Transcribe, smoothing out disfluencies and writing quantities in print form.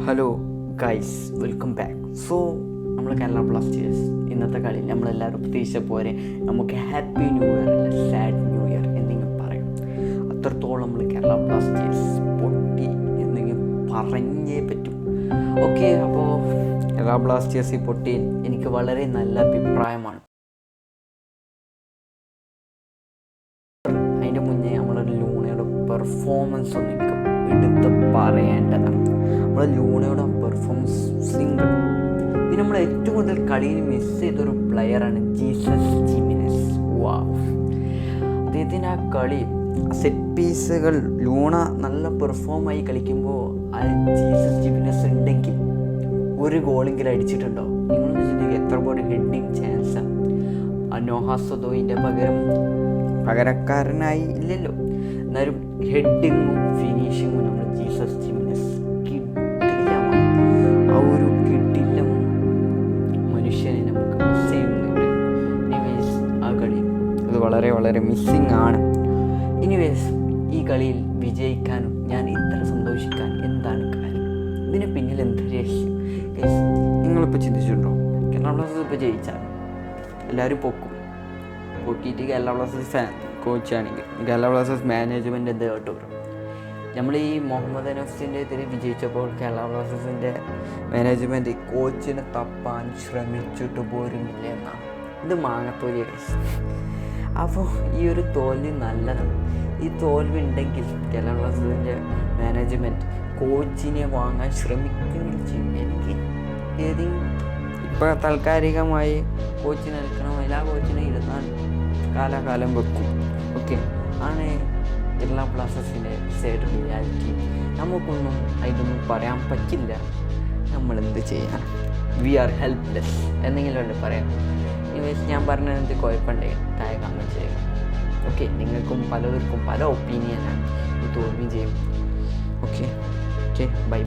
Hello guys, welcome back. So നമ്മൾ Kerala Blasters ഇന്നത്തെ കളിയിൽ നമ്മളെല്ലാവരും പ്രതീക്ഷിച്ച പോലെ നമുക്ക് ഹാപ്പി ന്യൂ ഇയർ അല്ല സാഡ് ന്യൂ ഇയർ എന്നിങ്ങനെ പറയും. അത്രത്തോളം നമ്മൾ കേരള ബ്ലാസ്റ്റേഴ്സ് പൊട്ടി എന്നിങ്ങനെ പറഞ്ഞേ പറ്റും. ഓക്കെ, അപ്പോൾ കേരള ബ്ലാസ്റ്റേഴ്സ് ഈ പൊട്ടി എനിക്ക് വളരെ നല്ല അഭിപ്രായമാണ്. അതിൻ്റെ മുന്നേ നമ്മളൊരു ലൂണയുടെ പെർഫോമൻസ് ഒന്നും എനിക്ക് എടുത്ത് പറയേണ്ടതാണ്. നമ്മളെ ലൂണയുടെ പെർഫോമൻസ് സിംഗിൾ. പിന്നെ നമ്മൾ ഏറ്റവും കൂടുതൽ കളിയിൽ മിസ് ചെയ്തൊരു പ്ലെയറാണ് ജീസസ് ജിമിനസ്. വാവ്, അദ്ദേഹത്തിൻ്റെ ആ കളി, സെറ്റ് പീസുകൾ ലൂണ നല്ല പെർഫോമായി കളിക്കുമ്പോൾ ആ ജീസസ് ജിമിനസ് ഉണ്ടെങ്കിൽ ഒരു ഗോളെങ്കിലും അടിച്ചിട്ടുണ്ടോ? നിങ്ങളൊന്ന് ചിന്തിക്കുക, എത്ര പോലെ ഹെഡിങ് ചാൻസാണ്. ആ നോഹാസദോയിൻ്റെ പകരക്കാരനായി ഇല്ലല്ലോ, എന്നാലും ഹെഡിങ്ങും ഫിനിഷിങ്ങും നമ്മൾ ജീസസ് ജിമിനസ് കിട്ടില്ലമാണ്. ആ ഒരു കിട്ടില്ല മനുഷ്യനെ നമുക്ക് മിസ് ചെയ്യുന്നുണ്ട്. എനിവേസ് ആ കളി അത് വളരെ വളരെ മിസ്സിങ് ആണ്. എനിവേസ് ഈ കളിയിൽ വിജയിക്കാനും ഞാൻ ഇത്ര സന്തോഷിക്കാൻ എന്താണ് കാര്യം? ഇതിന് പിന്നിൽ എന്ത് രഹസ്യം? നിങ്ങളിപ്പോൾ ചിന്തിച്ചിട്ടുണ്ടോ? കേരള ബ്ലാസ്റ്റേഴ്സ് ഇപ്പോൾ ജയിച്ചാൽ എല്ലാവരും പൊക്കിയിട്ട് കേരള ബ്ലാസ്റ്റേഴ്സ് കോച്ചാണെങ്കിൽ കേരള ബ്ലാസ്റ്റേഴ്സ് മാനേജ്മെൻറ്റ് എന്ത് കേട്ടോ? നമ്മൾ ഈ മുഹമ്മദ് അനസിൻ്റെ എതിരെ വിജയിച്ചപ്പോൾ കേരള ബ്ലാസ്റ്റേഴ്സിൻ്റെ മാനേജ്മെൻറ്റ് കോച്ചിനെ തപ്പാൻ ശ്രമിച്ചിട്ട് പോരുന്നില്ല എന്നാണ്. ഇത് മാങ്ങത്തോലി കേസ്. അപ്പോൾ ഈ ഒരു തോൽവി നല്ലതാണ്. ഈ തോൽവി ഉണ്ടെങ്കിൽ കേരള ബ്ലാസ്റ്റേഴ്സിൻ്റെ മാനേജ്മെൻറ്റ് കോച്ചിനെ വാങ്ങാൻ ശ്രമിക്കുകയും ചെയ്യും. എനിക്ക് ഏതെങ്കിലും ഇപ്പോൾ താൽക്കാലികമായി കോച്ചിനെ എടുക്കണമെങ്കിൽ ആ കോച്ചിനെ ഇരുന്നാൽ കാലാകാലം വെക്കും. ഓക്കെ, ആണ് കേരള ബ്ലാസ്റ്റേഴ്സിൻ്റെ സൈഡ് റിയാലിറ്റി. നമുക്കൊന്നും ഇതൊന്നും പറയാൻ പറ്റില്ല. നമ്മളെന്ത് ചെയ്യാൻ? വി ആർ ഹെൽപ്ലെസ് എന്നെങ്കിലും ഉണ്ട് പറയാം. ഞാൻ പറഞ്ഞത് എന്ത് കുഴപ്പമുണ്ടെങ്കിൽ താഴെ കമൻറ്റ് ചെയ്യുക. ഓക്കെ, നിങ്ങൾക്കും പലർക്കും പല ഒപ്പീനിയനാണ്. ഈ തോൽവി ചെയ്യും. Okay, by.